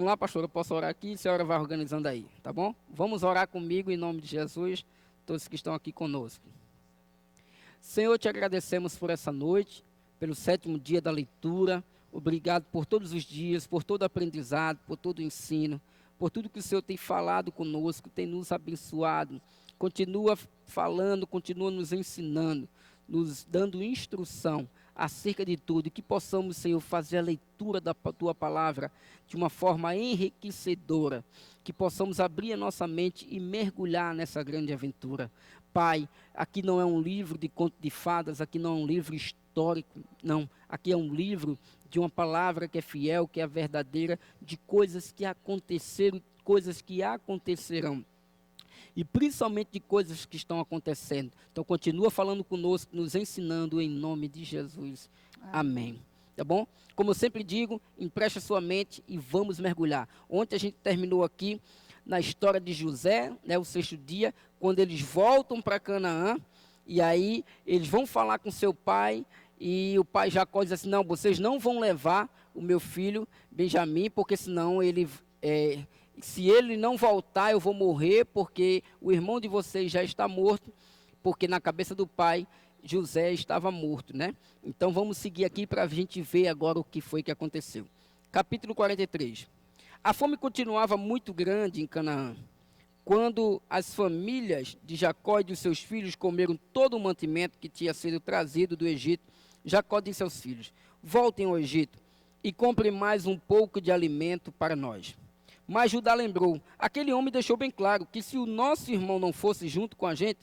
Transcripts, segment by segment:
Vamos lá, pastor, eu posso orar aqui, a senhora vai organizando aí, tá bom? Vamos orar comigo em nome de Jesus, todos que estão aqui conosco. Senhor, te agradecemos por essa noite, pelo sétimo dia da leitura. Obrigado por todos os dias, por todo o aprendizado, por todo o ensino, por tudo que o Senhor tem falado conosco, tem nos abençoado. Continua falando, continua nos ensinando, nos dando instrução acerca de tudo, e que possamos, Senhor, fazer a leitura da tua palavra de uma forma enriquecedora, que possamos abrir a nossa mente e mergulhar nessa grande aventura. Pai, aqui não é um livro de conto de fadas, aqui não é um livro histórico, não. Aqui é um livro de uma palavra que é fiel, que é verdadeira, de coisas que aconteceram, coisas que acontecerão. E principalmente de coisas que estão acontecendo. Então continua falando conosco, nos ensinando em nome de Jesus. Amém. Tá bom? Como eu sempre digo, empreste a sua mente e vamos mergulhar. Ontem a gente terminou aqui na história de José, né, o sexto dia, quando eles voltam para Canaã, e aí eles vão falar com seu pai, e o pai Jacó diz assim, não, vocês não vão levar o meu filho Benjamim, porque senão se ele não voltar, eu vou morrer, porque o irmão de vocês já está morto, porque na cabeça do pai, José estava morto, né? Então vamos seguir aqui para a gente ver agora o que foi que aconteceu. Capítulo 43. A fome continuava muito grande em Canaã. Quando as famílias de Jacó e de seus filhos comeram todo o mantimento que tinha sido trazido do Egito, Jacó disse aos filhos, voltem ao Egito e comprem mais um pouco de alimento para nós. Mas Judá lembrou, aquele homem deixou bem claro que se o nosso irmão não fosse junto com a gente,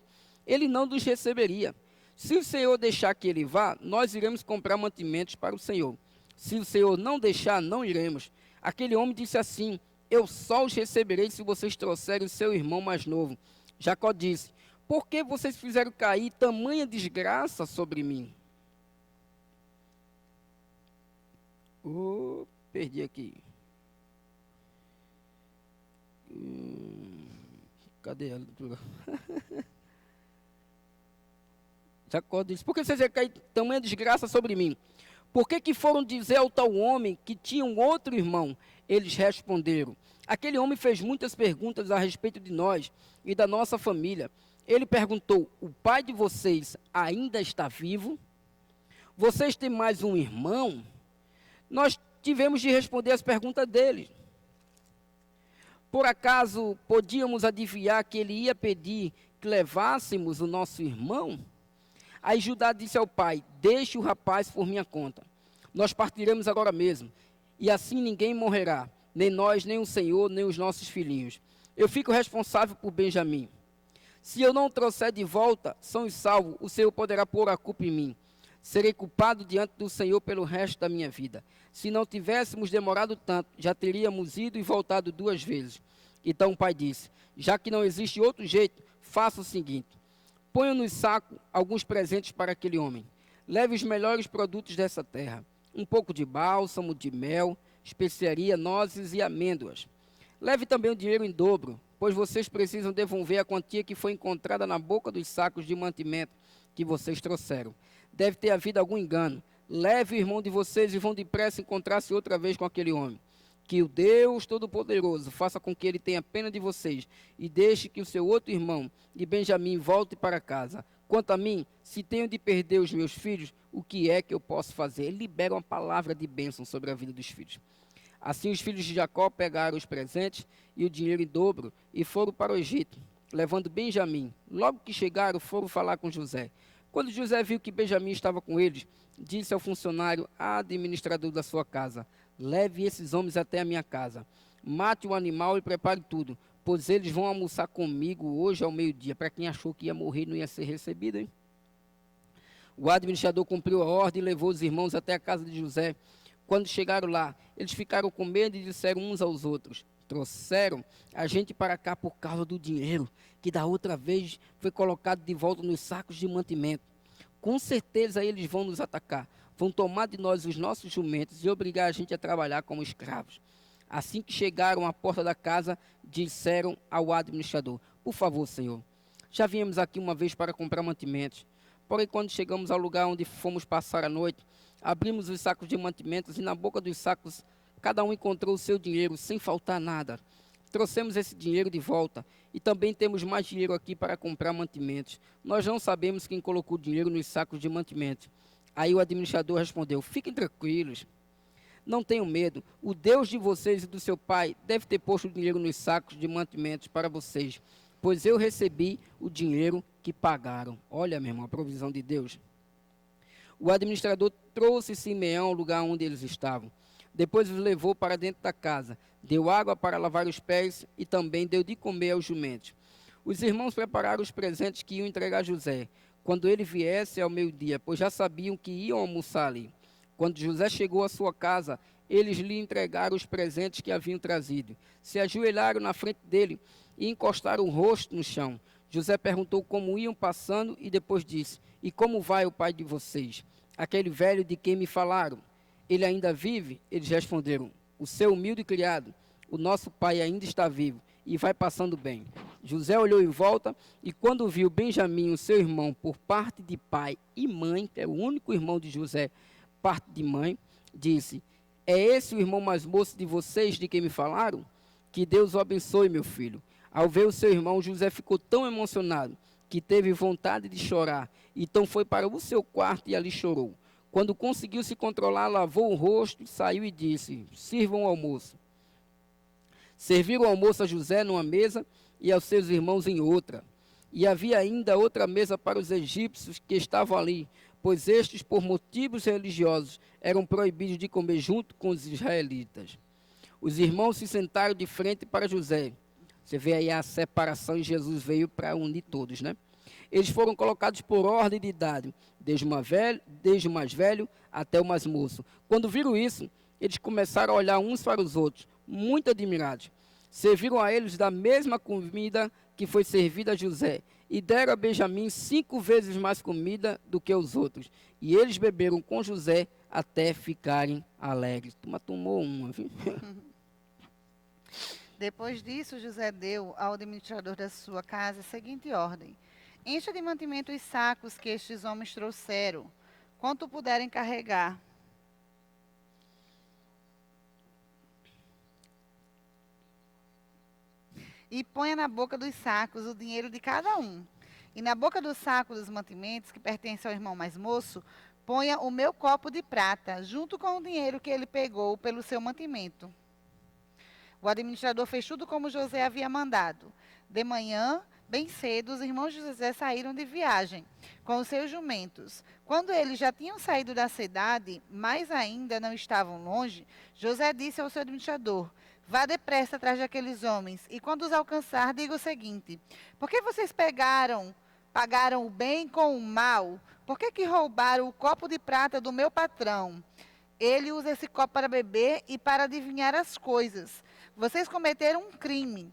ele não nos receberia. Se o Senhor deixar que ele vá, nós iremos comprar mantimentos para o Senhor. Se o Senhor não deixar, não iremos. Aquele homem disse assim, eu só os receberei se vocês trouxerem o seu irmão mais novo. Jacó disse, por que vocês fizeram cair tamanha desgraça sobre mim? Perdi aqui. Cadê ela? Jacó disse, por que vocês fizeram cair tamanha desgraça sobre mim? Por que foram dizer ao tal homem que tinha um outro irmão? Eles responderam, aquele homem fez muitas perguntas a respeito de nós e da nossa família. Ele perguntou, o pai de vocês ainda está vivo? Vocês têm mais um irmão? Nós tivemos de responder as perguntas dele. Por acaso podíamos adivinhar que ele ia pedir que levássemos o nosso irmão? Aí Judá disse ao pai, deixe o rapaz por minha conta. Nós partiremos agora mesmo, e assim ninguém morrerá, nem nós, nem o Senhor, nem os nossos filhinhos. Eu fico responsável por Benjamim. Se eu não o trouxer de volta, são e salvo, o Senhor poderá pôr a culpa em mim. Serei culpado diante do Senhor pelo resto da minha vida. Se não tivéssemos demorado tanto, já teríamos ido e voltado 2 vezes. Então o pai disse, já que não existe outro jeito, faça o seguinte. Ponha no saco alguns presentes para aquele homem. Leve os melhores produtos dessa terra. Um pouco de bálsamo, de mel, especiaria, nozes e amêndoas. Leve também o dinheiro em dobro, pois vocês precisam devolver a quantia que foi encontrada na boca dos sacos de mantimento que vocês trouxeram. Deve ter havido algum engano. Leve o irmão de vocês e vão depressa encontrar-se outra vez com aquele homem. Que o Deus Todo-Poderoso faça com que ele tenha pena de vocês e deixe que o seu outro irmão, de Benjamim, volte para casa. Quanto a mim, se tenho de perder os meus filhos, o que é que eu posso fazer? Ele libera uma palavra de bênção sobre a vida dos filhos. Assim os filhos de Jacó pegaram os presentes e o dinheiro em dobro e foram para o Egito, levando Benjamim. Logo que chegaram, foram falar com José. Quando José viu que Benjamim estava com eles, disse ao funcionário administrador da sua casa, leve esses homens até a minha casa, mate o animal e prepare tudo, pois eles vão almoçar comigo hoje ao meio-dia. Para quem achou que ia morrer, não ia ser recebido, hein? O administrador cumpriu a ordem e levou os irmãos até a casa de José. Quando chegaram lá, eles ficaram com medo e disseram uns aos outros, trouxeram a gente para cá por causa do dinheiro, que da outra vez foi colocado de volta nos sacos de mantimento. Com certeza eles vão nos atacar, vão tomar de nós os nossos jumentos e obrigar a gente a trabalhar como escravos. Assim que chegaram à porta da casa, disseram ao administrador, por favor, senhor, já viemos aqui uma vez para comprar mantimentos. Porém, quando chegamos ao lugar onde fomos passar a noite, abrimos os sacos de mantimentos e na boca dos sacos cada um encontrou o seu dinheiro sem faltar nada. Trouxemos esse dinheiro de volta e também temos mais dinheiro aqui para comprar mantimentos. Nós não sabemos quem colocou o dinheiro nos sacos de mantimentos. Aí o administrador respondeu: fiquem tranquilos, não tenham medo. O Deus de vocês e do seu pai deve ter posto o dinheiro nos sacos de mantimentos para vocês, pois eu recebi o dinheiro que pagaram. Olha, meu irmão, a provisão de Deus. O administrador trouxe Simeão ao lugar onde eles estavam. Depois os levou para dentro da casa, deu água para lavar os pés e também deu de comer aos jumentos. Os irmãos prepararam os presentes que iam entregar a José, quando ele viesse ao meio-dia, pois já sabiam que iam almoçar ali. Quando José chegou à sua casa, eles lhe entregaram os presentes que haviam trazido. Se ajoelharam na frente dele e encostaram o rosto no chão. José perguntou como iam passando e depois disse: e como vai o pai de vocês? Aquele velho de quem me falaram, ele ainda vive? Eles responderam: o seu humilde criado, o nosso pai ainda está vivo e vai passando bem. José olhou em volta e quando viu Benjamim, o seu irmão, por parte de pai e mãe, que é o único irmão de José, parte de mãe, disse: é esse o irmão mais moço de vocês de quem me falaram? Que Deus o abençoe, meu filho. Ao ver o seu irmão, José ficou tão emocionado que teve vontade de chorar. Então foi para o seu quarto e ali chorou. Quando conseguiu se controlar, lavou o rosto, saiu e disse: sirvam o almoço. Serviram o almoço a José numa mesa e aos seus irmãos em outra. E havia ainda outra mesa para os egípcios que estavam ali, pois estes, por motivos religiosos, eram proibidos de comer junto com os israelitas. Os irmãos se sentaram de frente para José. Você vê aí a separação e Jesus veio para unir todos, né? Eles foram colocados por ordem de idade, desde o mais velho até o mais moço. Quando viram isso, eles começaram a olhar uns para os outros, muito admirados. Serviram a eles da mesma comida que foi servida a José, e deram a Benjamim 5 vezes mais comida do que os outros. E eles beberam com José até ficarem alegres. Toma, tomou uma, viu? Depois disso, José deu ao administrador da sua casa a seguinte ordem: encha de mantimento os sacos que estes homens trouxeram, quanto puderem carregar. E ponha na boca dos sacos o dinheiro de cada um. E na boca do saco dos mantimentos, que pertence ao irmão mais moço, ponha o meu copo de prata, junto com o dinheiro que ele pegou pelo seu mantimento. O administrador fez tudo como José havia mandado. De manhã, bem cedo, os irmãos de José saíram de viagem com os seus jumentos. Quando eles já tinham saído da cidade, mas ainda não estavam longe, José disse ao seu administrador: vá depressa atrás daqueles homens, e quando os alcançar, diga o seguinte: por que vocês pagaram o bem com o mal? Por que roubaram o copo de prata do meu patrão? Ele usa esse copo para beber e para adivinhar as coisas. Vocês cometeram um crime.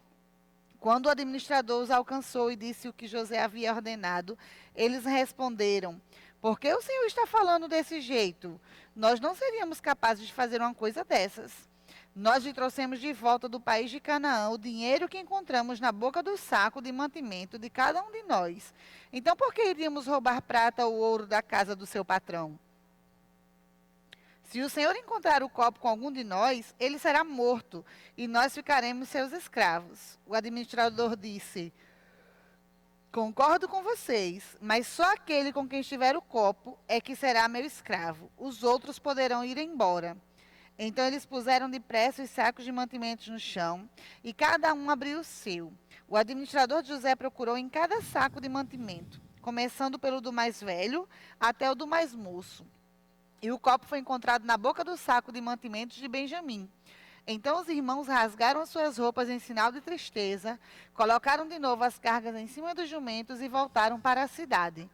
Quando o administrador os alcançou e disse o que José havia ordenado, eles responderam: por que o senhor está falando desse jeito? Nós não seríamos capazes de fazer uma coisa dessas. Nós lhe trouxemos de volta do país de Canaã o dinheiro que encontramos na boca do saco de mantimento de cada um de nós. Então, por que iríamos roubar prata ou ouro da casa do seu patrão? Se o senhor encontrar o copo com algum de nós, ele será morto e nós ficaremos seus escravos. O administrador disse: concordo com vocês, mas só aquele com quem estiver o copo é que será meu escravo. Os outros poderão ir embora. Então eles puseram depressa os sacos de mantimentos no chão e cada um abriu o seu. O administrador de José procurou em cada saco de mantimento, começando pelo do mais velho até o do mais moço. E o copo foi encontrado na boca do saco de mantimentos de Benjamim. Então os irmãos rasgaram as suas roupas em sinal de tristeza, colocaram de novo as cargas em cima dos jumentos e voltaram para a cidade.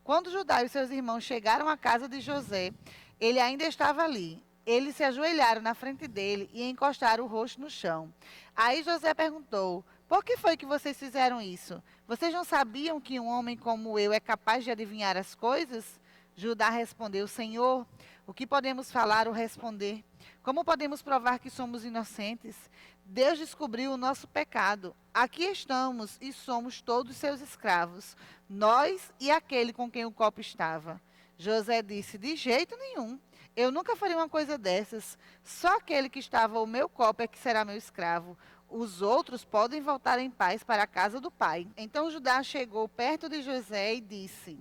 Quando Judá e seus irmãos chegaram à casa de José, ele ainda estava ali. Eles se ajoelharam na frente dele e encostaram o rosto no chão. Aí José perguntou: por que foi que vocês fizeram isso? Vocês não sabiam que um homem como eu é capaz de adivinhar as coisas? Judá respondeu: Senhor, o que podemos falar ou responder? Como podemos provar que somos inocentes? Deus descobriu o nosso pecado. Aqui estamos e somos todos seus escravos, nós e aquele com quem o copo estava. José disse: de jeito nenhum. Eu nunca faria uma coisa dessas. Só aquele que estava ao meu copo é que será meu escravo. Os outros podem voltar em paz para a casa do pai. Então Judá chegou perto de José e disse: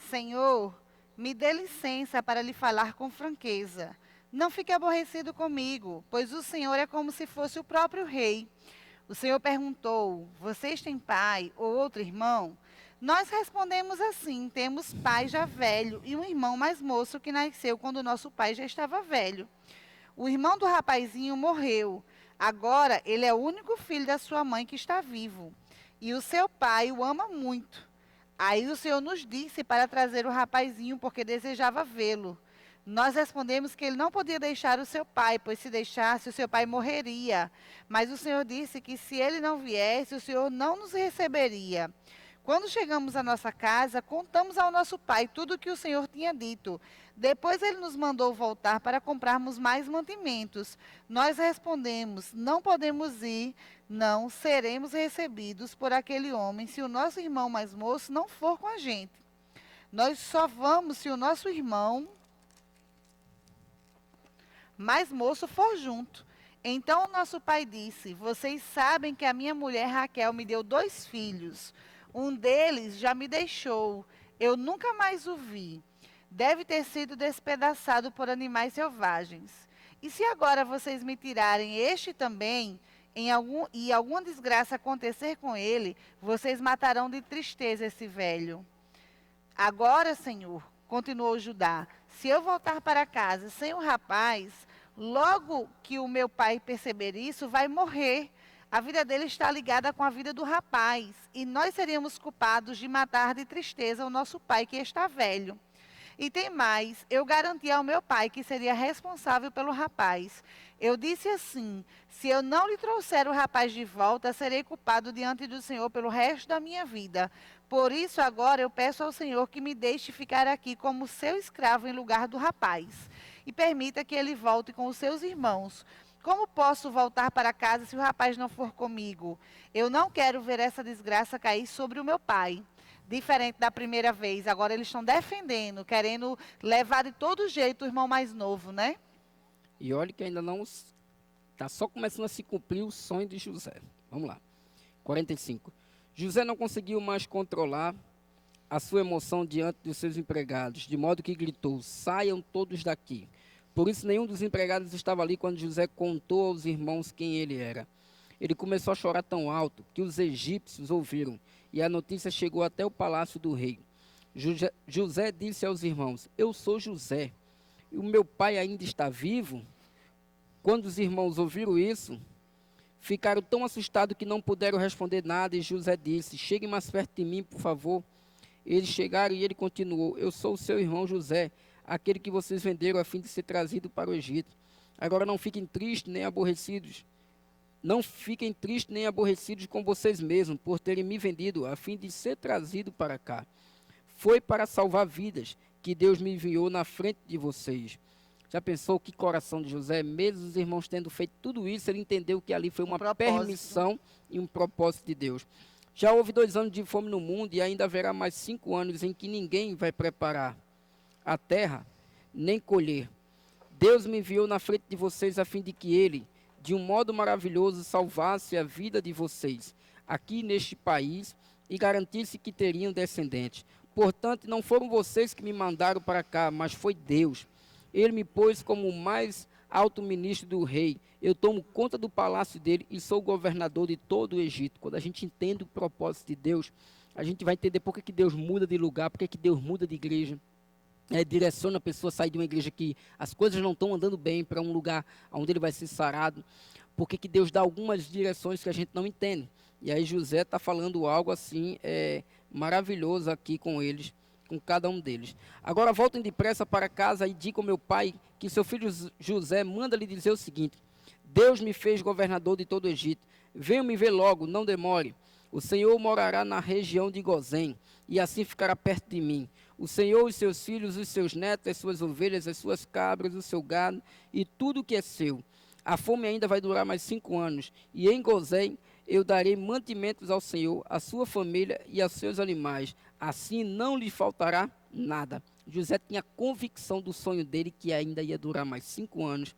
Senhor, me dê licença para lhe falar com franqueza. Não fique aborrecido comigo, pois o Senhor é como se fosse o próprio rei. O Senhor perguntou: Vocês têm pai ou outro irmão? Nós respondemos assim: Temos pai já velho e um irmão mais moço que nasceu quando nosso pai já estava velho. O irmão do rapazinho morreu. Agora ele é o único filho da sua mãe que está vivo. E o seu pai o ama muito. Aí o Senhor nos disse para trazer o rapazinho, porque desejava vê-lo. Nós respondemos que ele não podia deixar o seu pai, pois se deixasse, o seu pai morreria. Mas o Senhor disse que se ele não viesse, o Senhor não nos receberia. Quando chegamos à nossa casa, contamos ao nosso pai tudo o que o Senhor tinha dito. Depois ele nos mandou voltar para comprarmos mais mantimentos. Nós respondemos: não podemos ir, não seremos recebidos por aquele homem se o nosso irmão mais moço não for com a gente. Nós só vamos se o nosso irmão mais moço for junto. Então o nosso pai disse: Vocês sabem que a minha mulher Raquel me deu 2 filhos. Um deles já me deixou. Eu nunca mais o vi. Deve ter sido despedaçado por animais selvagens. E se agora vocês me tirarem este também, e alguma desgraça acontecer com ele, vocês matarão de tristeza esse velho. Agora, Senhor, continuou Judá, se eu voltar para casa sem o rapaz, logo que o meu pai perceber isso, vai morrer. A vida dele está ligada com a vida do rapaz, e nós seríamos culpados de matar de tristeza o nosso pai que está velho. E tem mais, eu garanti ao meu pai que seria responsável pelo rapaz. Eu disse assim: se eu não lhe trouxer o rapaz de volta, serei culpado diante do Senhor pelo resto da minha vida. Por isso agora eu peço ao Senhor que me deixe ficar aqui como seu escravo em lugar do rapaz, e permita que ele volte com os seus irmãos. Como posso voltar para casa se o rapaz não for comigo? Eu não quero ver essa desgraça cair sobre o meu pai. Diferente da primeira vez, agora eles estão defendendo, querendo levar de todo jeito o irmão mais novo, né? E olha que ainda não está só começando a se cumprir o sonho de José. Vamos lá. 45. José não conseguiu mais controlar a sua emoção diante dos seus empregados, de modo que gritou: saiam todos daqui. Por isso nenhum dos empregados estava ali quando José contou aos irmãos quem ele era. Ele começou a chorar tão alto que os egípcios ouviram, e a notícia chegou até o palácio do rei. José disse aos irmãos: eu sou José, e o meu pai ainda está vivo? Quando os irmãos ouviram isso, ficaram tão assustados que não puderam responder nada, e José disse: cheguem mais perto de mim, por favor. Eles chegaram e ele continuou: eu sou o seu irmão José, aquele que vocês venderam a fim de ser trazido para o Egito. Agora não fiquem tristes nem aborrecidos. Não fiquem tristes nem aborrecidos com vocês mesmos, por terem me vendido a fim de ser trazido para cá. Foi para salvar vidas que Deus me enviou na frente de vocês. Já pensou que coração de José? Mesmo os irmãos tendo feito tudo isso, ele entendeu que ali foi uma permissão e um propósito de Deus. Já houve 2 anos de fome no mundo e ainda haverá mais 5 anos em que ninguém vai preparar a terra, nem colher. Deus me enviou na frente de vocês a fim de que ele, de um modo maravilhoso, salvasse a vida de vocês aqui neste país e garantisse que teriam descendentes. Portanto, não foram vocês que me mandaram para cá, mas foi Deus. Ele me pôs como o mais alto ministro do rei. Eu tomo conta do palácio dele e sou governador de todo o Egito. Quando a gente entende o propósito de Deus, a gente vai entender por que Deus muda de lugar, por que Deus muda de igreja. Direciona a pessoa a sair de uma igreja que as coisas não estão andando bem para um lugar onde ele vai ser sarado. Porque que Deus dá algumas direções que a gente não entende. E aí José está falando algo assim maravilhoso aqui com eles, com cada um deles. Agora voltem depressa para casa e digam ao meu pai que seu filho José manda lhe dizer o seguinte: Deus me fez governador de todo o Egito. Venham me ver logo, não demore. O Senhor morará na região de Gozém, e assim ficará perto de mim. O Senhor, os seus filhos, os seus netos, as suas ovelhas, as suas cabras, o seu gado e tudo o que é seu. A fome ainda vai durar mais 5 anos, e em Gozém eu darei mantimentos ao Senhor, à sua família e aos seus animais. Assim não lhe faltará nada. José tinha convicção do sonho dele que ainda ia durar mais 5 anos,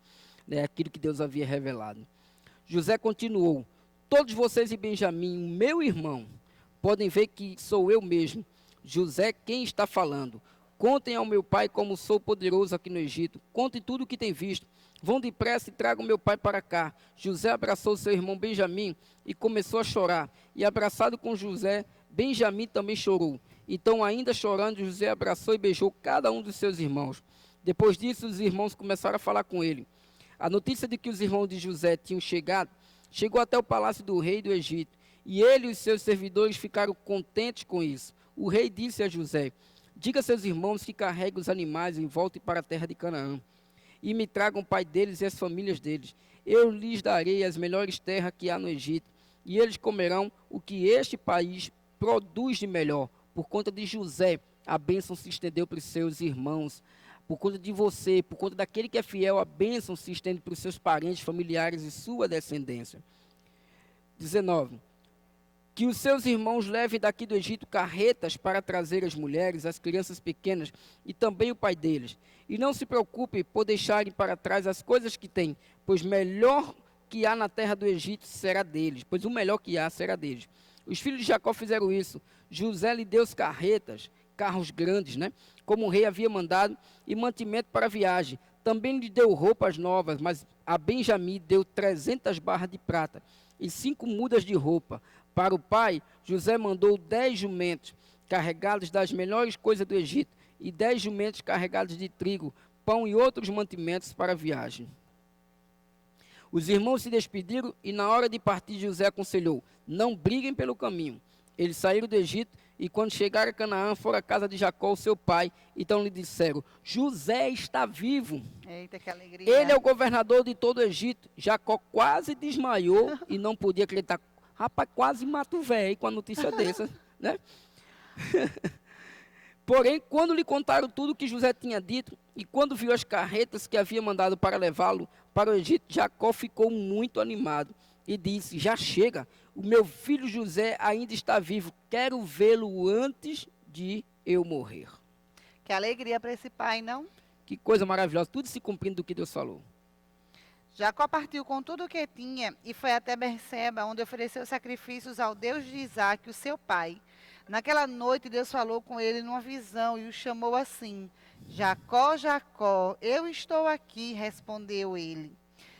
né, aquilo que Deus havia revelado. José continuou: todos vocês e Benjamim, meu irmão, podem ver que sou eu mesmo, José, quem está falando. Contem ao meu pai como sou poderoso aqui no Egito. Contem tudo o que tem visto. Vão depressa e tragam meu pai para cá. José abraçou seu irmão Benjamim e começou a chorar. E abraçado com José, Benjamim também chorou. Então, ainda chorando, José abraçou e beijou cada um dos seus irmãos. Depois disso, os irmãos começaram a falar com ele. A notícia de que os irmãos de José tinham chegado, chegou até o palácio do rei do Egito. E ele e os seus servidores ficaram contentes com isso. O rei disse a José: diga a seus irmãos que carreguem os animais e voltem para a terra de Canaã. E me tragam o pai deles e as famílias deles. Eu lhes darei as melhores terras que há no Egito. E eles comerão o que este país produz de melhor. Por conta de José, a bênção se estendeu para os seus irmãos. Por conta de você, por conta daquele que é fiel, a bênção se estende para os seus parentes, familiares e sua descendência. 19. Que os seus irmãos levem daqui do Egito carretas para trazer as mulheres, as crianças pequenas e também o pai deles. E não se preocupe por deixarem para trás as coisas que têm, pois melhor que há na terra do Egito será deles, pois o melhor que há será deles. Os filhos de Jacó fizeram isso. José lhe deu carretas, carros grandes, né? Como o rei havia mandado, e mantimento para a viagem. Também lhe deu roupas novas, mas a Benjamim deu 300 barras de prata e 5 mudas de roupa. Para o pai, José mandou 10 jumentos carregados das melhores coisas do Egito e 10 jumentos carregados de trigo, pão e outros mantimentos para a viagem. Os irmãos se despediram e na hora de partir José aconselhou: não briguem pelo caminho. Eles saíram do Egito e quando chegaram a Canaã foram à casa de Jacó, seu pai. Então lhe disseram: José está vivo. Eita, que alegria. Ele é o governador de todo o Egito. Jacó quase desmaiou e não podia acreditar. Rapaz, quase mata o velho com a notícia dessa, né? Porém, quando lhe contaram tudo o que José tinha dito, e quando viu as carretas que havia mandado para levá-lo para o Egito, Jacó ficou muito animado e disse: já chega, o meu filho José ainda está vivo, quero vê-lo antes de eu morrer. Que alegria para esse pai, não? Que coisa maravilhosa, tudo se cumprindo do que Deus falou. Jacó partiu com tudo o que tinha e foi até Berseba, onde ofereceu sacrifícios ao Deus de Isaque, o seu pai. Naquela noite, Deus falou com ele numa visão e o chamou assim: Jacó, Jacó, eu estou aqui, respondeu ele.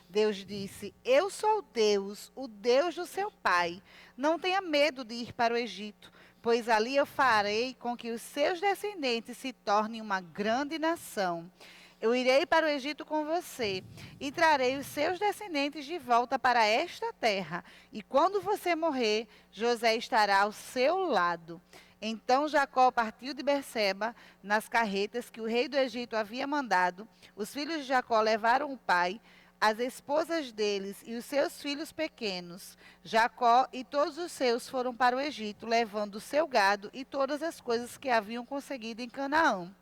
Deus disse: eu sou Deus, o Deus do seu pai. Não tenha medo de ir para o Egito, pois ali eu farei com que os seus descendentes se tornem uma grande nação. Eu irei para o Egito com você e trarei os seus descendentes de volta para esta terra. E quando você morrer, José estará ao seu lado. Então Jacó partiu de Berseba nas carretas que o rei do Egito havia mandado. Os filhos de Jacó levaram o pai, as esposas deles e os seus filhos pequenos. Jacó e todos os seus foram para o Egito, levando o seu gado e todas as coisas que haviam conseguido em Canaã.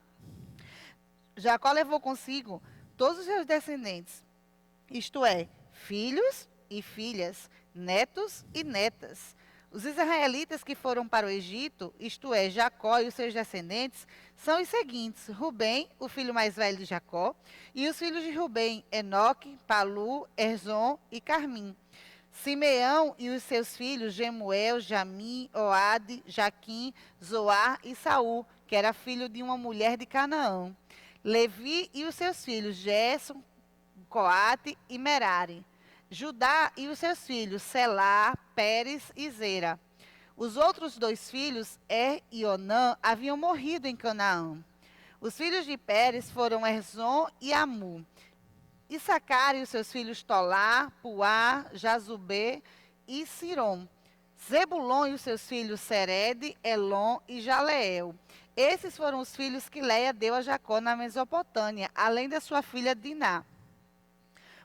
Jacó levou consigo todos os seus descendentes, isto é, filhos e filhas, netos e netas. Os israelitas que foram para o Egito, isto é, Jacó e os seus descendentes, são os seguintes: Rubem, o filho mais velho de Jacó, e os filhos de Rubem, Enoque, Palu, Erzom e Carmim. Simeão e os seus filhos, Gemuel, Jamim, Oade, Jaquim, Zoar e Saul, que era filho de uma mulher de Canaã. Levi e os seus filhos, Gerson, Coate e Merari. Judá e os seus filhos, Selá, Pérez e Zera. Os outros 2 filhos, e Onã, haviam morrido em Canaã. Os filhos de Pérez foram Erzom e Amu. Issacar e os seus filhos, Tolá, Puá, Jazubê e Sirom. Zebulon e os seus filhos, Sered, Elon e Jaleel. Esses foram os filhos que Leia deu a Jacó na Mesopotâmia, além da sua filha Diná.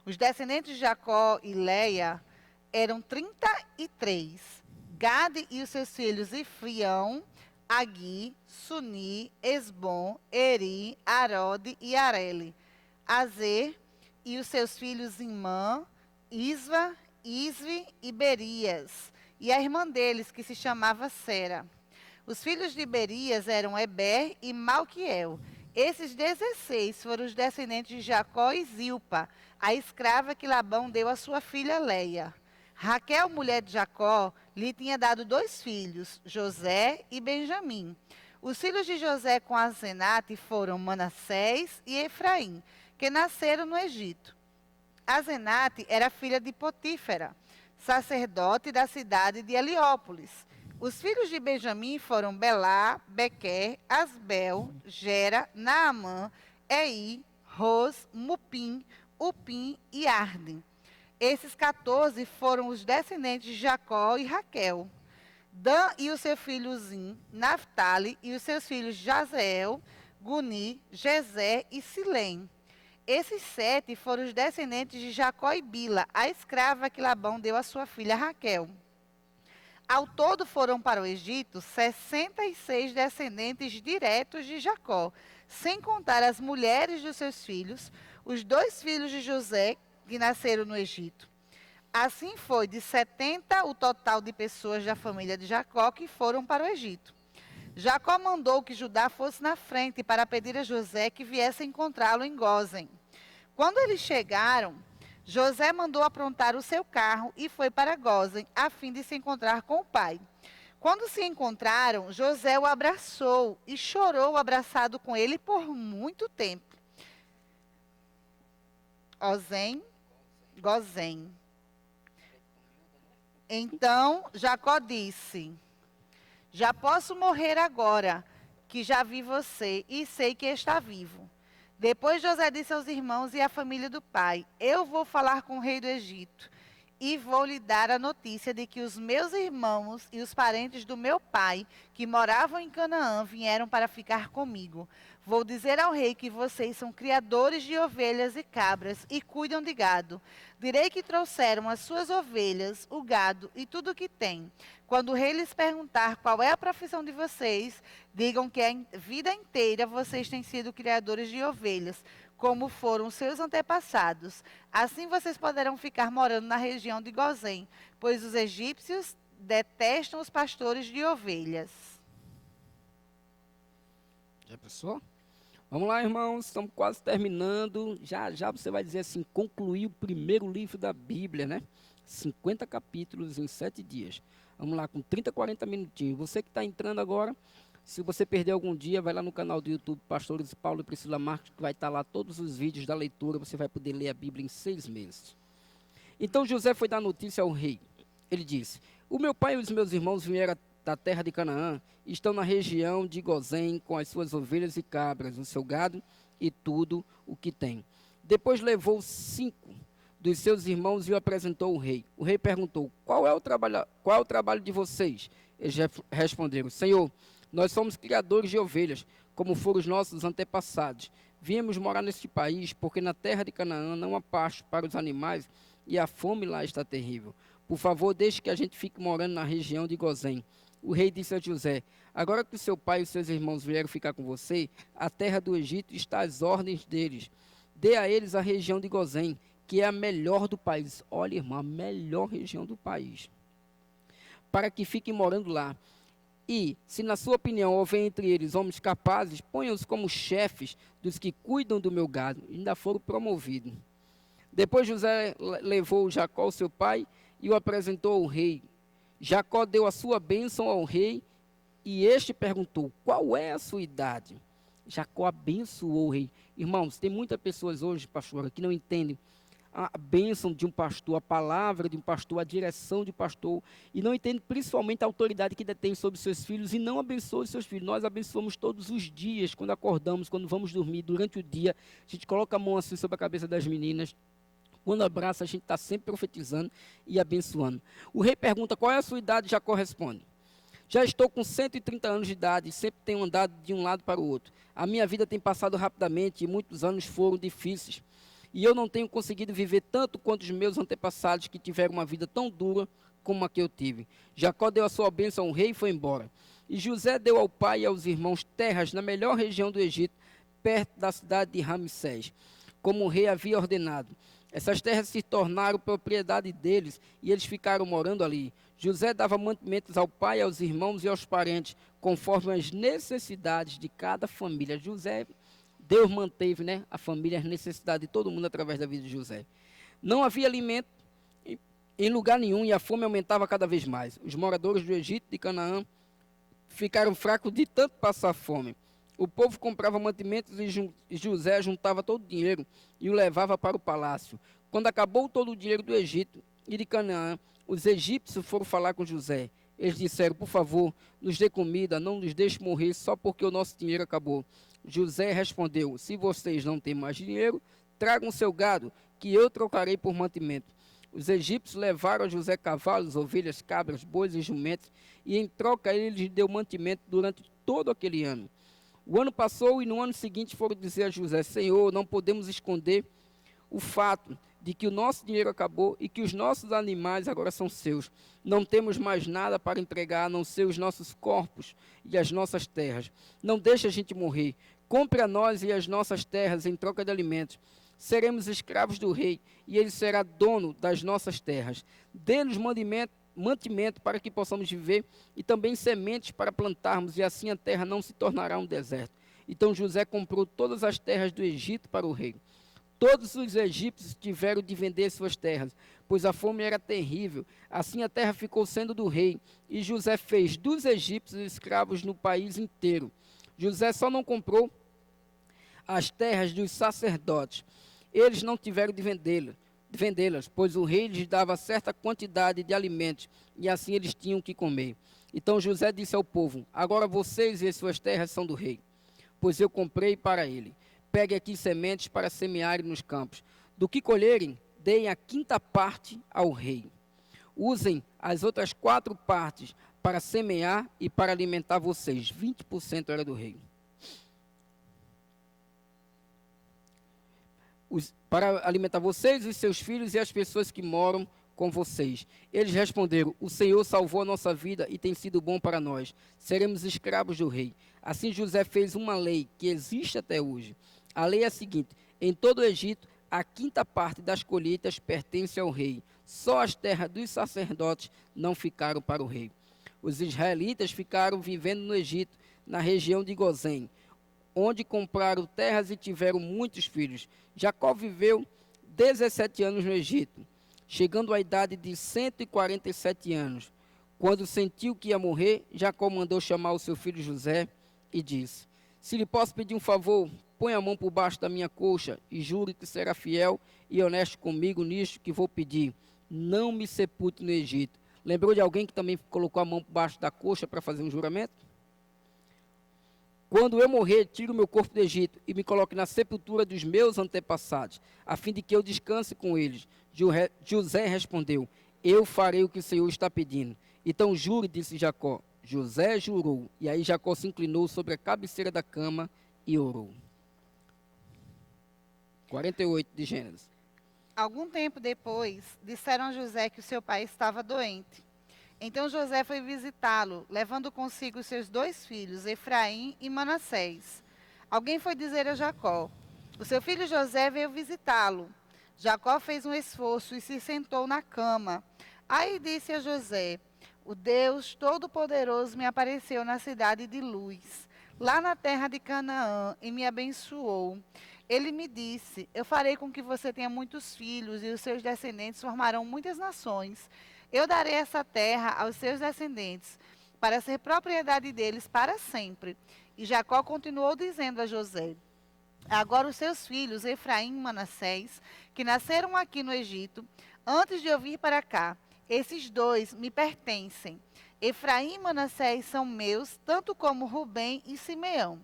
Os descendentes de Jacó e Leia eram 33. Gade e os seus filhos, Ifrião, Agui, Suni, Esbom, Eri, Arode e Areli. Azer e os seus filhos, Imã, Isva, Isvi e Berias. E a irmã deles, que se chamava Sera. Os filhos de Berias eram Eber e Malquiel. Esses 16 foram os descendentes de Jacó e Zilpa, a escrava que Labão deu à sua filha Leia. Raquel, mulher de Jacó, lhe tinha dado 2 filhos, José e Benjamim. Os filhos de José com Asenate foram Manassés e Efraim, que nasceram no Egito. Asenate era filha de Potífera, sacerdote da cidade de Heliópolis. Os filhos de Benjamim foram Belá, Bequer, Asbel, Gera, Naamã, Ei, Ros, Mupim, Upim e Arden. Esses 14 foram os descendentes de Jacó e Raquel. Dan e o seu filho Zim, Naphtali e os seus filhos Jazeel, Guni, Jezé e Silém. Esses 7 foram os descendentes de Jacó e Bila, a escrava que Labão deu à sua filha Raquel. Ao todo foram para o Egito 66 descendentes diretos de Jacó, sem contar as mulheres dos seus filhos, os 2 filhos de José, que nasceram no Egito. Assim foi de 70 o total de pessoas da família de Jacó que foram para o Egito. Jacó mandou que Judá fosse na frente para pedir a José que viesse encontrá-lo em Gósen. Quando eles chegaram, José mandou aprontar o seu carro e foi para Gósen, a fim de se encontrar com o pai. Quando se encontraram, José o abraçou e chorou abraçado com ele por muito tempo. Gósen. Então Jacó disse: já posso morrer agora, que já vi você e sei que está vivo. Depois José disse aos irmãos e à família do pai: eu vou falar com o rei do Egito e vou lhe dar a notícia de que os meus irmãos e os parentes do meu pai, que moravam em Canaã, vieram para ficar comigo. Vou dizer ao rei que vocês são criadores de ovelhas e cabras e cuidam de gado. Direi que trouxeram as suas ovelhas, o gado e tudo o que têm. Quando o rei lhes perguntar qual é a profissão de vocês, digam que a vida inteira vocês têm sido criadores de ovelhas, como foram seus antepassados. Assim vocês poderão ficar morando na região de Gósen, pois os egípcios detestam os pastores de ovelhas. Já pensou? Vamos lá, irmãos, estamos quase terminando. Já já você vai dizer assim, concluir o primeiro livro da Bíblia, né? 50 capítulos em 7 dias. Vamos lá, com 30, 40 minutinhos. Você que está entrando agora, se você perder algum dia, vai lá no canal do YouTube Pastores Paulo e Priscila Marques, que vai estar lá todos os vídeos da leitura. Você vai poder ler a Bíblia em 6 meses. Então José foi dar notícia ao rei. Ele disse: o meu pai e os meus irmãos vieram da terra de Canaã, estão na região de Gósen com as suas ovelhas e cabras, o seu gado e tudo o que tem. Depois levou 5 dos seus irmãos e o apresentou ao rei. O rei perguntou: qual é o trabalho de vocês? Eles responderam: Senhor, nós somos criadores de ovelhas, como foram os nossos antepassados. Viemos morar neste país porque na terra de Canaã não há pasto para os animais e a fome lá está terrível. Por favor, deixe que a gente fique morando na região de Gósen. O rei disse a José: agora que o seu pai e os seus irmãos vieram ficar com você, a terra do Egito está às ordens deles. Dê a eles a região de Gósen, que é a melhor do país. Olha, irmã, a melhor região do país. Para que fiquem morando lá. E, se na sua opinião houver entre eles homens capazes, ponham-os como chefes dos que cuidam do meu gado. E ainda foram promovidos. Depois José levou Jacó, seu pai, e o apresentou ao rei. Jacó deu a sua bênção ao rei, e este perguntou: qual é a sua idade? Jacó abençoou o rei. Irmãos, tem muitas pessoas hoje, pastor, que não entendem a bênção de um pastor, a palavra de um pastor, a direção de um pastor, e não entendem principalmente a autoridade que detém sobre seus filhos, e não abençoam os seus filhos. Nós abençoamos todos os dias, quando acordamos, quando vamos dormir, durante o dia, a gente coloca a mão assim sobre a cabeça das meninas. Quando abraça, a gente está sempre profetizando e abençoando. O rei pergunta: qual é a sua idade? Jacó responde: já estou com 130 anos de idade e sempre tenho andado de um lado para o outro. A minha vida tem passado rapidamente e muitos anos foram difíceis. E eu não tenho conseguido viver tanto quanto os meus antepassados, que tiveram uma vida tão dura como a que eu tive. Jacó deu a sua bênção ao rei e foi embora. E José deu ao pai e aos irmãos terras na melhor região do Egito, perto da cidade de Ramsés, como o rei havia ordenado. Essas terras se tornaram propriedade deles e eles ficaram morando ali. José dava mantimentos ao pai, aos irmãos e aos parentes, conforme as necessidades de cada família. José Deus manteve, né, a família, as necessidades de todo mundo através da vida de José. Não havia alimento em lugar nenhum e a fome aumentava cada vez mais. Os moradores do Egito e de Canaã ficaram fracos de tanto passar fome. O povo comprava mantimentos e José juntava todo o dinheiro e o levava para o palácio. Quando acabou todo o dinheiro do Egito e de Canaã, os egípcios foram falar com José. Eles disseram: por favor, nos dê comida, não nos deixe morrer só porque o nosso dinheiro acabou. José respondeu: se vocês não têm mais dinheiro, tragam seu gado, que eu trocarei por mantimento. Os egípcios levaram a José cavalos, ovelhas, cabras, bois e jumentos, e em troca ele lhes deu mantimento durante todo aquele ano. O ano passou e no ano seguinte foram dizer a José: Senhor, não podemos esconder o fato de que o nosso dinheiro acabou e que os nossos animais agora são seus. Não temos mais nada para entregar a não ser os nossos corpos e as nossas terras. Não deixe a gente morrer. Compre a nós e as nossas terras em troca de alimentos. Seremos escravos do rei e ele será dono das nossas terras. Dê-nos mantimento para que possamos viver e também sementes para plantarmos, e assim a terra não se tornará um deserto. Então José comprou todas as terras do Egito para o rei. Todos os egípcios tiveram de vender suas terras, pois a fome era terrível. Assim a terra ficou sendo do rei, e José fez dos egípcios escravos no país inteiro. José só não comprou as terras dos sacerdotes. Eles não tiveram de vendê-las, pois o rei lhes dava certa quantidade de alimentos, e assim eles tinham que comer. Então José disse ao povo: agora vocês e as suas terras são do rei, pois eu comprei para ele. Pegue aqui sementes para semearem nos campos. Do que colherem, deem a quinta parte ao rei. Usem as outras 4 partes para semear e para alimentar vocês. 20% era do rei. Para alimentar vocês, os seus filhos e as pessoas que moram com vocês. Eles responderam: o Senhor salvou a nossa vida e tem sido bom para nós. Seremos escravos do rei. Assim José fez uma lei que existe até hoje. A lei é a seguinte: em todo o Egito, a quinta parte das colheitas pertence ao rei. Só as terras dos sacerdotes não ficaram para o rei. Os israelitas ficaram vivendo no Egito, na região de Gozém, onde compraram terras e tiveram muitos filhos. Jacó viveu 17 anos no Egito, chegando à idade de 147 anos. Quando sentiu que ia morrer, Jacó mandou chamar o seu filho José e disse: se lhe posso pedir um favor, põe a mão por baixo da minha coxa e jure que será fiel e honesto comigo nisto que vou pedir. Não me sepulte no Egito. Lembrou de alguém que também colocou a mão por baixo da coxa para fazer um juramento? Quando eu morrer, tire o meu corpo do Egito e me coloque na sepultura dos meus antepassados, a fim de que eu descanse com eles. José respondeu: eu farei o que o Senhor está pedindo. Então jure, disse Jacó. José jurou, e aí Jacó se inclinou sobre a cabeceira da cama e orou. 48 de Gênesis. Algum tempo depois, disseram a José que o seu pai estava doente. Então José foi visitá-lo, levando consigo seus 2 filhos, Efraim e Manassés. Alguém foi dizer a Jacó: o seu filho José veio visitá-lo. Jacó fez um esforço e se sentou na cama. Aí disse a José: o Deus Todo-Poderoso me apareceu na cidade de Luz, lá na terra de Canaã, e me abençoou. Ele me disse: eu farei com que você tenha muitos filhos, e os seus descendentes formarão muitas nações. Eu darei essa terra aos seus descendentes, para ser propriedade deles para sempre. E Jacó continuou dizendo a José: agora os seus filhos, Efraim e Manassés, que nasceram aqui no Egito, antes de eu vir para cá, esses 2 me pertencem. Efraim e Manassés são meus, tanto como Rubem e Simeão.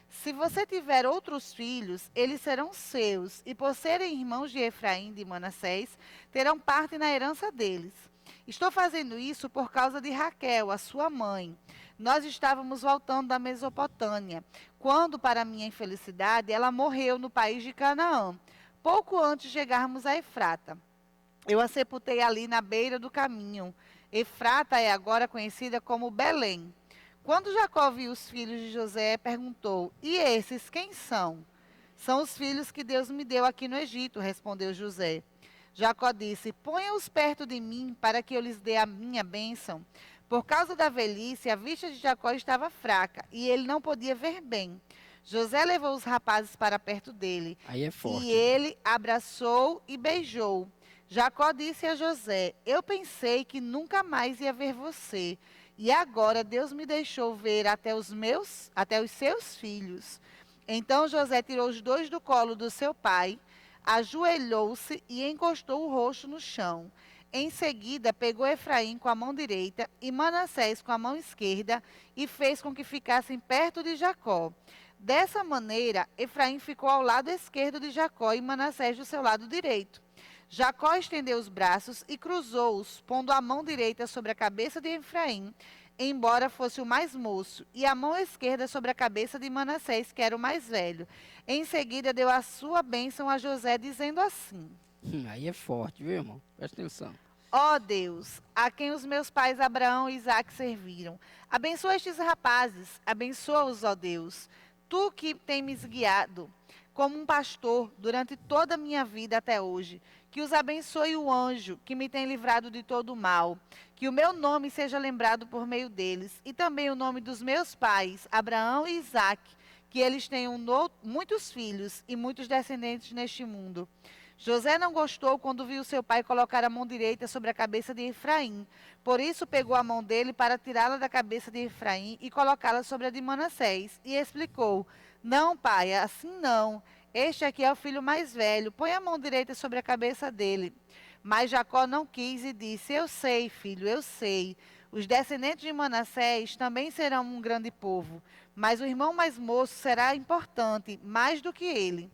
Se você tiver outros filhos, eles serão seus, e por serem irmãos de Efraim e de Manassés, terão parte na herança deles. Estou fazendo isso por causa de Raquel, a sua mãe. Nós estávamos voltando da Mesopotâmia, quando, para minha infelicidade, ela morreu no país de Canaã, pouco antes de chegarmos a Efrata. Eu a sepultei ali na beira do caminho. Efrata é agora conhecida como Belém. Quando Jacó viu os filhos de José, perguntou: e esses quem são? São os filhos que Deus me deu aqui no Egito, respondeu José. Jacó disse: ponha-os perto de mim, para que eu lhes dê a minha bênção. Por causa da velhice, a vista de Jacó estava fraca, e ele não podia ver bem. José levou os rapazes para perto dele, Aí é forte. e ele abraçou e beijou. Jacó disse a José: Eu pensei que nunca mais ia ver você, e agora Deus me deixou ver até os seus filhos. Então José tirou os dois do colo do seu pai, ajoelhou-se e encostou o rosto no chão. Em seguida, pegou Efraim com a mão direita e Manassés com a mão esquerda e fez com que ficassem perto de Jacó. Dessa maneira, Efraim ficou ao lado esquerdo de Jacó e Manassés do seu lado direito. Jacó estendeu os braços e cruzou-os, pondo a mão direita sobre a cabeça de Efraim, embora fosse o mais moço, e a mão esquerda sobre a cabeça de Manassés, que era o mais velho. Em seguida, deu a sua bênção a José, dizendo assim: Aí é forte, viu, irmão? Presta atenção. Ó Deus, a quem os meus pais Abraão e Isaque serviram, abençoa estes rapazes, abençoa-os, ó Deus. Tu que tem me guiado como um pastor durante toda a minha vida até hoje, que os abençoe o anjo que me tem livrado de todo o mal, que o meu nome seja lembrado por meio deles, e também o nome dos meus pais, Abraão e Isaque, que eles tenham muitos filhos e muitos descendentes neste mundo. José não gostou quando viu seu pai colocar a mão direita sobre a cabeça de Efraim. Por isso pegou a mão dele para tirá-la da cabeça de Efraim e colocá-la sobre a de Manassés. E explicou: Não, pai, assim não. Este aqui é o filho mais velho. Põe a mão direita sobre a cabeça dele. Mas Jacó não quis e disse: Eu sei, filho, eu sei. Os descendentes de Manassés também serão um grande povo. Mas o irmão mais moço será importante, mais do que ele.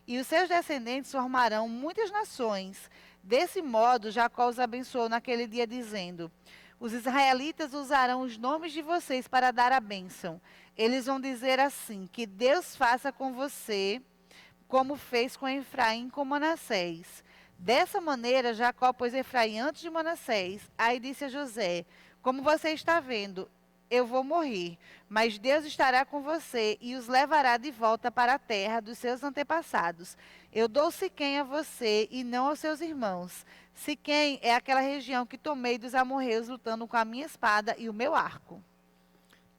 E os seus descendentes formarão muitas nações. Desse modo, Jacó os abençoou naquele dia, dizendo: Os israelitas usarão os nomes de vocês para dar a bênção. Eles vão dizer assim: Que Deus faça com você como fez com Efraim e com Manassés. Dessa maneira, Jacó pôs Efraim antes de Manassés. Aí disse a José: Como você está vendo, eu vou morrer, mas Deus estará com você e os levará de volta para a terra dos seus antepassados. Eu dou Siquém a você e não aos seus irmãos. Siquém é aquela região que tomei dos amorreus lutando com a minha espada e o meu arco.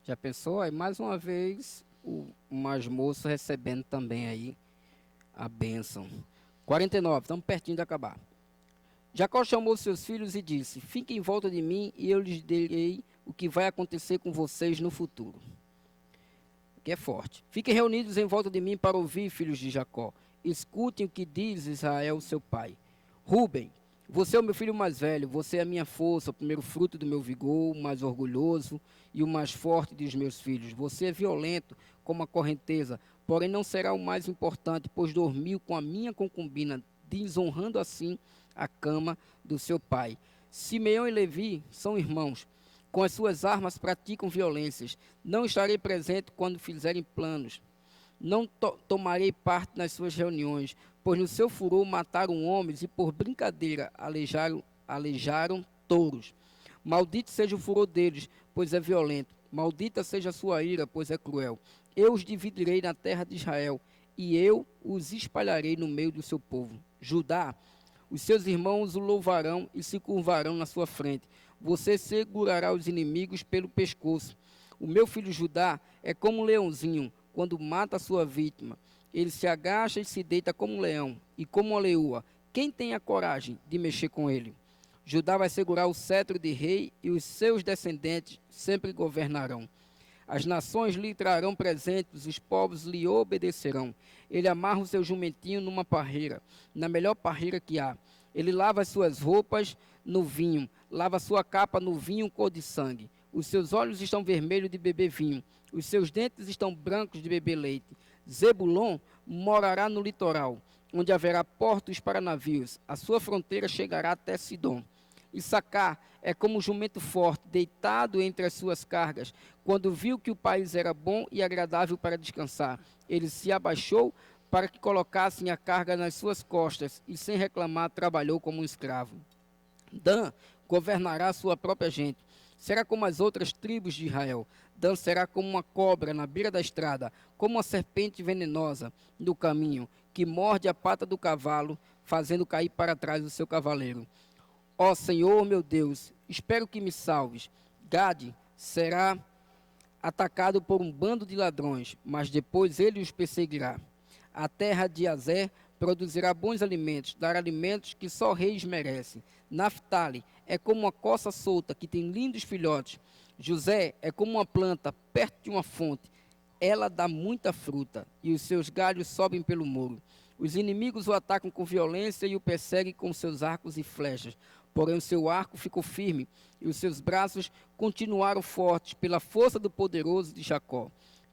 Já pensou? Aí mais uma vez o mais moço recebendo também aí a bênção. 49, estamos pertinho de acabar. Jacó chamou seus filhos e disse: Fiquem em volta de mim e eu lhes direi o que vai acontecer com vocês no futuro. Que é forte. Fiquem reunidos em volta de mim para ouvir, filhos de Jacó. Escutem o que diz Israel, seu pai. Rúben, você é o meu filho mais velho, você é a minha força, o primeiro fruto do meu vigor, o mais orgulhoso e o mais forte dos meus filhos. Você é violento como a correnteza, porém não será o mais importante, pois dormiu com a minha concubina, desonrando assim a cama do seu pai. Simeão e Levi são irmãos. Com as suas armas praticam violências. Não estarei presente quando fizerem planos. Não tomarei parte nas suas reuniões, pois no seu furor mataram homens e por brincadeira alejaram touros. Maldito seja o furor deles, pois é violento. Maldita seja a sua ira, pois é cruel. Eu os dividirei na terra de Israel, e eu os espalharei no meio do seu povo. Judá, os seus irmãos o louvarão e se curvarão na sua frente. Você segurará os inimigos pelo pescoço. O meu filho Judá é como um leãozinho, quando mata a sua vítima. Ele se agacha e se deita como um leão e como uma leoa. Quem tem a coragem de mexer com ele? Judá vai segurar o cetro de rei e os seus descendentes sempre governarão. As nações lhe trarão presentes, os povos lhe obedecerão. Ele amarra o seu jumentinho numa parreira, na melhor parreira que há. Ele lava as suas roupas no vinho, lava sua capa no vinho cor de sangue. Os seus olhos estão vermelhos de beber vinho, os seus dentes estão brancos de beber leite. Zebulon morará no litoral, onde haverá portos para navios. A sua fronteira chegará até Sidom. Issacar é como um jumento forte, deitado entre as suas cargas. Quando viu que o país era bom e agradável para descansar, ele se abaixou para que colocassem a carga nas suas costas e, sem reclamar, trabalhou como um escravo. Dan governará a sua própria gente. Será como as outras tribos de Israel. Dan será como uma cobra na beira da estrada, como uma serpente venenosa no caminho, que morde a pata do cavalo, fazendo cair para trás o seu cavaleiro. Ó Senhor, meu Deus, espero que me salves. Gade será atacado por um bando de ladrões, mas depois ele os perseguirá. A terra de Azer produzirá bons alimentos, dará alimentos que só reis merecem. Naftali é como uma coça solta que tem lindos filhotes. José é como uma planta perto de uma fonte. Ela dá muita fruta e os seus galhos sobem pelo muro. Os inimigos o atacam com violência e o perseguem com seus arcos e flechas. Porém, o seu arco ficou firme e os seus braços continuaram fortes pela força do poderoso de Jacó.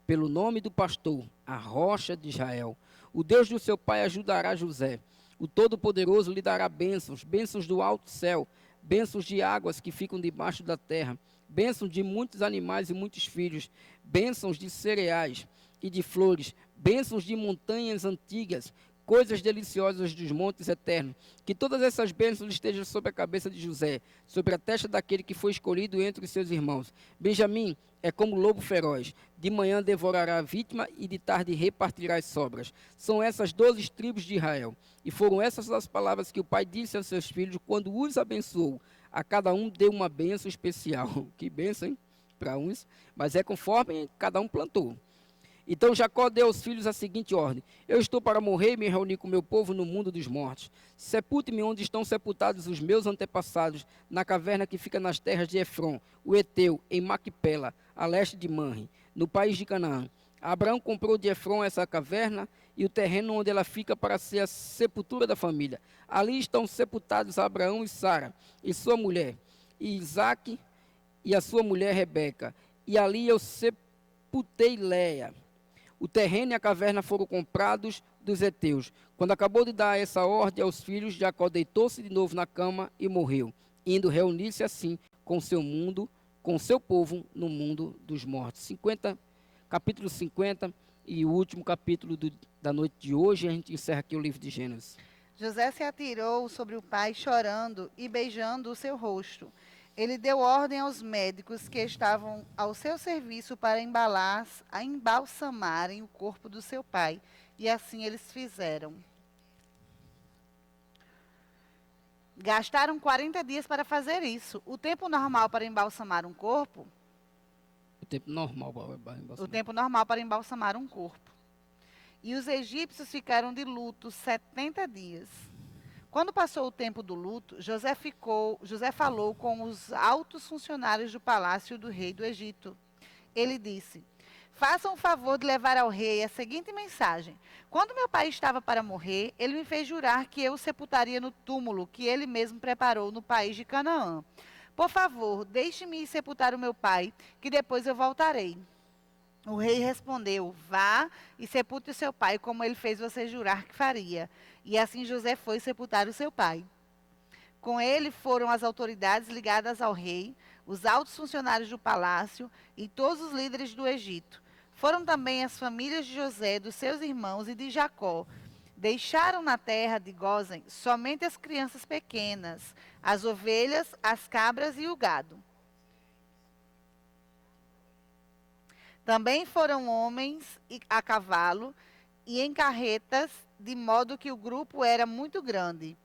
Pelo nome do pastor, a rocha de Israel. O Deus do seu pai ajudará José. O Todo-Poderoso lhe dará bênçãos, bênçãos do alto céu, bênçãos de águas que ficam debaixo da terra, bênçãos de muitos animais e muitos filhos, bênçãos de cereais e de flores, bênçãos de montanhas antigas, coisas deliciosas dos montes eternos. Que todas essas bênçãos estejam sobre a cabeça de José, sobre a testa daquele que foi escolhido entre os seus irmãos. Benjamim é como lobo feroz. De manhã devorará a vítima e de tarde repartirá as sobras. São essas 12 tribos de Israel. E foram essas as palavras que o pai disse aos seus filhos quando os abençoou. A cada um deu uma bênção especial. Que bênção, hein? Para uns. Mas é conforme cada um plantou. Então Jacó deu aos filhos a seguinte ordem: eu estou para morrer e me reunir com meu povo no mundo dos mortos. Sepulte-me onde estão sepultados os meus antepassados, na caverna que fica nas terras de Efron, o Eteu, em Maquipela, a leste de Manre, no país de Canaã. Abraão comprou de Efron essa caverna e o terreno onde ela fica para ser a sepultura da família. Ali estão sepultados Abraão e Sara, e sua mulher, e Isaque e a sua mulher Rebeca. E ali eu sepultei Léia. O terreno e a caverna foram comprados dos heteus. Quando acabou de dar essa ordem aos filhos, Jacó deitou-se de novo na cama e morreu, indo reunir-se assim com seu mundo, com seu povo no mundo dos mortos. Capítulo 50 e o último capítulo da noite de hoje, a gente encerra aqui o livro de Gênesis. José se atirou sobre o pai, chorando e beijando o seu rosto. Ele deu ordem aos médicos que estavam ao seu serviço para embalsamarem o corpo do seu pai. E assim eles fizeram. Gastaram 40 dias para fazer isso. O tempo normal para embalsamar um corpo? O tempo normal para embalsamar. O tempo normal para embalsamar um corpo. E os egípcios ficaram de luto 70 dias. Quando passou o tempo do luto, José falou com os altos funcionários do palácio do rei do Egito. Ele disse: façam o favor de levar ao rei a seguinte mensagem: quando meu pai estava para morrer, ele me fez jurar que eu o sepultaria no túmulo que ele mesmo preparou no país de Canaã. Por favor, deixe-me ir sepultar o meu pai, que depois eu voltarei. O rei respondeu: vá e sepulte o seu pai, como ele fez você jurar que faria. E assim José foi sepultar o seu pai. Com ele foram as autoridades ligadas ao rei, os altos funcionários do palácio e todos os líderes do Egito. Foram também as famílias de José, dos seus irmãos e de Jacó. Deixaram na terra de Gósen somente as crianças pequenas, as ovelhas, as cabras e o gado. Também foram homens a cavalo e em carretas, de modo que o grupo era muito grande.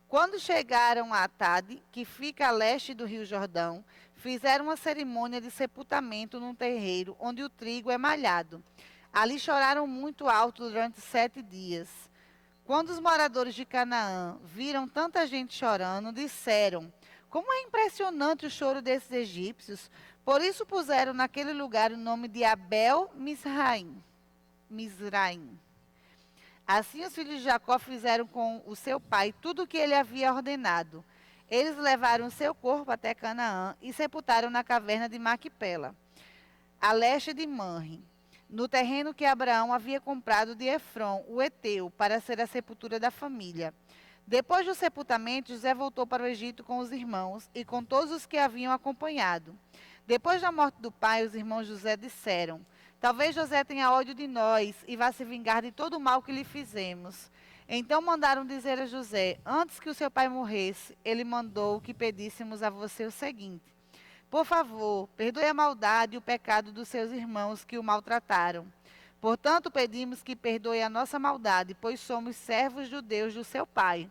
Quando chegaram a Atade, que fica a leste do rio Jordão, fizeram uma cerimônia de sepultamento num terreiro, onde o trigo é malhado. Ali choraram muito alto durante 7 dias. Quando os moradores de Canaã viram tanta gente chorando, disseram: como é impressionante o choro desses egípcios! Por isso puseram naquele lugar o nome de Abel-Misraim. Assim os filhos de Jacó fizeram com o seu pai tudo o que ele havia ordenado. Eles levaram o seu corpo até Canaã e sepultaram na caverna de Maquipela, a leste de Manre, no terreno que Abraão havia comprado de Efron, o Eteu, para ser a sepultura da família. Depois do sepultamento, José voltou para o Egito com os irmãos e com todos os que haviam acompanhado. Depois da morte do pai, os irmãos de José disseram: talvez José tenha ódio de nós e vá se vingar de todo o mal que lhe fizemos. Então mandaram dizer a José: antes que o seu pai morresse, ele mandou que pedíssemos a você o seguinte: por favor, perdoe a maldade e o pecado dos seus irmãos que o maltrataram. Portanto, pedimos que perdoe a nossa maldade, pois somos servos do Deus do seu pai.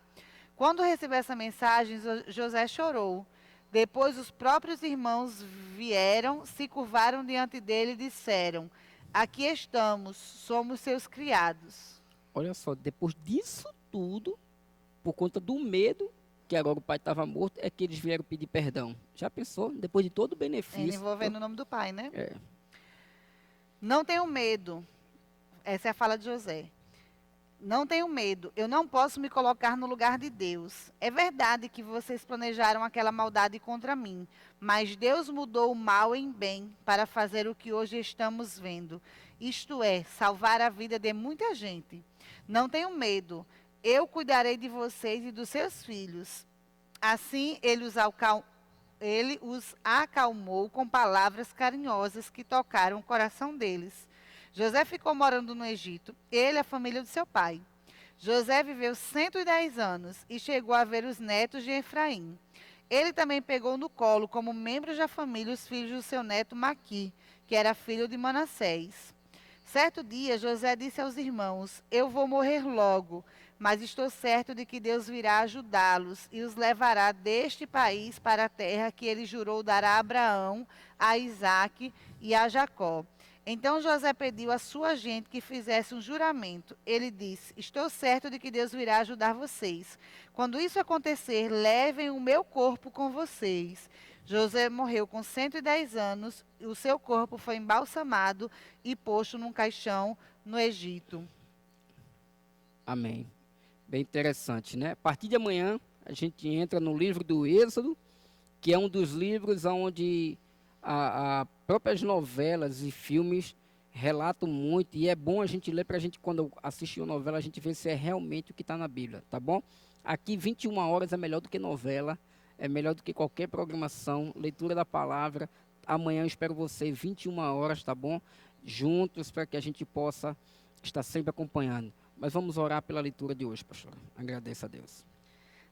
Quando recebeu essa mensagem, José chorou. Depois os próprios irmãos vieram, se curvaram diante dele e disseram: aqui estamos, somos seus criados. Olha só, depois disso tudo, por conta do medo, que agora o pai estava morto, é que eles vieram pedir perdão. Já pensou? Depois de todo o Ainda benefício. envolvendo o nome do pai, né? É, Não tenham medo. Essa é a fala de José. Não tenham medo, eu não posso me colocar no lugar de Deus. É verdade que vocês planejaram aquela maldade contra mim, mas Deus mudou o mal em bem para fazer o que hoje estamos vendo. Isto é, salvar a vida de muita gente. Não tenham medo, eu cuidarei de vocês e dos seus filhos. Assim ele os acalmou com palavras carinhosas que tocaram o coração deles. José ficou morando no Egito, ele e a família do seu pai. José viveu 110 anos e chegou a ver os netos de Efraim. Ele também pegou no colo, como membros da família, os filhos do seu neto Maqui, que era filho de Manassés. Certo dia, José disse aos irmãos: eu vou morrer logo, mas estou certo de que Deus virá ajudá-los e os levará deste país para a terra que ele jurou dar a Abraão, a Isaque e a Jacó. Então José pediu à sua gente que fizesse um juramento. Ele disse: estou certo de que Deus virá ajudar vocês. Quando isso acontecer, levem o meu corpo com vocês. José morreu com 110 anos, e o seu corpo foi embalsamado e posto num caixão no Egito. amém. Bem interessante, né? A partir de amanhã, a gente entra no livro do Êxodo, que é um dos livros onde a próprias novelas e filmes relatam muito, e é bom a gente ler para a gente, quando assistir uma novela, a gente ver se é realmente o que está na Bíblia, tá bom? Aqui 21 horas é melhor do que novela, é melhor do que qualquer programação, leitura da palavra. Amanhã eu espero você 21 horas, tá bom? Juntos, para que a gente possa estar sempre acompanhando. Mas vamos orar pela leitura de hoje, pastor. Agradeço a Deus.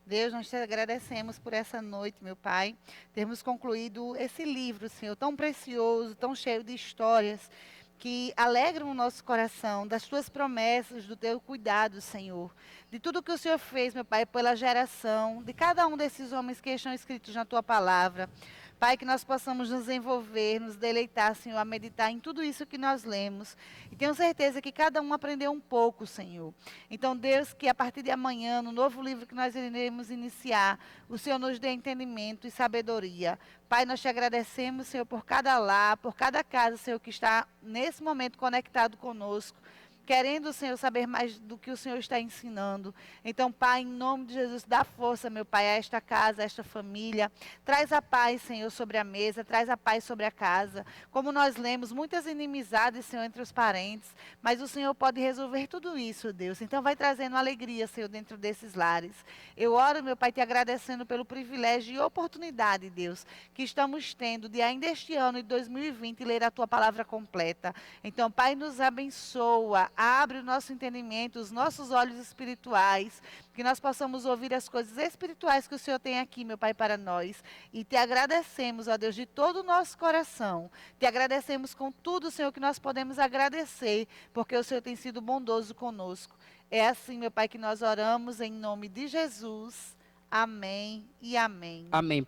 Deus, nós te agradecemos por essa noite, meu Pai, termos concluído esse livro, Senhor, tão precioso, tão cheio de histórias, que alegram o nosso coração, das tuas promessas, do teu cuidado, Senhor, de tudo que o Senhor fez, meu Pai, pela geração, de cada um desses homens que estão escritos na tua palavra. Pai, que nós possamos nos envolver, nos deleitar, Senhor, a meditar em tudo isso que nós lemos. E tenho certeza que cada um aprendeu um pouco, Senhor. Então, Deus, que a partir de amanhã, no novo livro que nós iremos iniciar, o Senhor nos dê entendimento e sabedoria. Pai, nós te agradecemos, Senhor, por cada lar, por cada casa, Senhor, que está nesse momento conectado conosco, querendo, Senhor, saber mais do que o Senhor está ensinando. Então, Pai, em nome de Jesus, dá força, meu Pai, a esta casa, a esta família. Traz a paz, Senhor, sobre a mesa, traz a paz sobre a casa. Como nós lemos, muitas inimizades, Senhor, entre os parentes, mas o Senhor pode resolver tudo isso, Deus. Então, vai trazendo alegria, Senhor, dentro desses lares. Eu oro, meu Pai, te agradecendo pelo privilégio e oportunidade, Deus, que estamos tendo de ainda este ano de 2020 ler a tua palavra completa. Então, Pai, nos abençoa, abre o nosso entendimento, os nossos olhos espirituais, que nós possamos ouvir as coisas espirituais que o Senhor tem aqui, meu Pai, para nós. E te agradecemos, ó Deus, de todo o nosso coração. Te agradecemos com tudo, Senhor, que nós podemos agradecer, porque o Senhor tem sido bondoso conosco. É assim, meu Pai, que nós oramos em nome de Jesus. Amém e amém. Amém.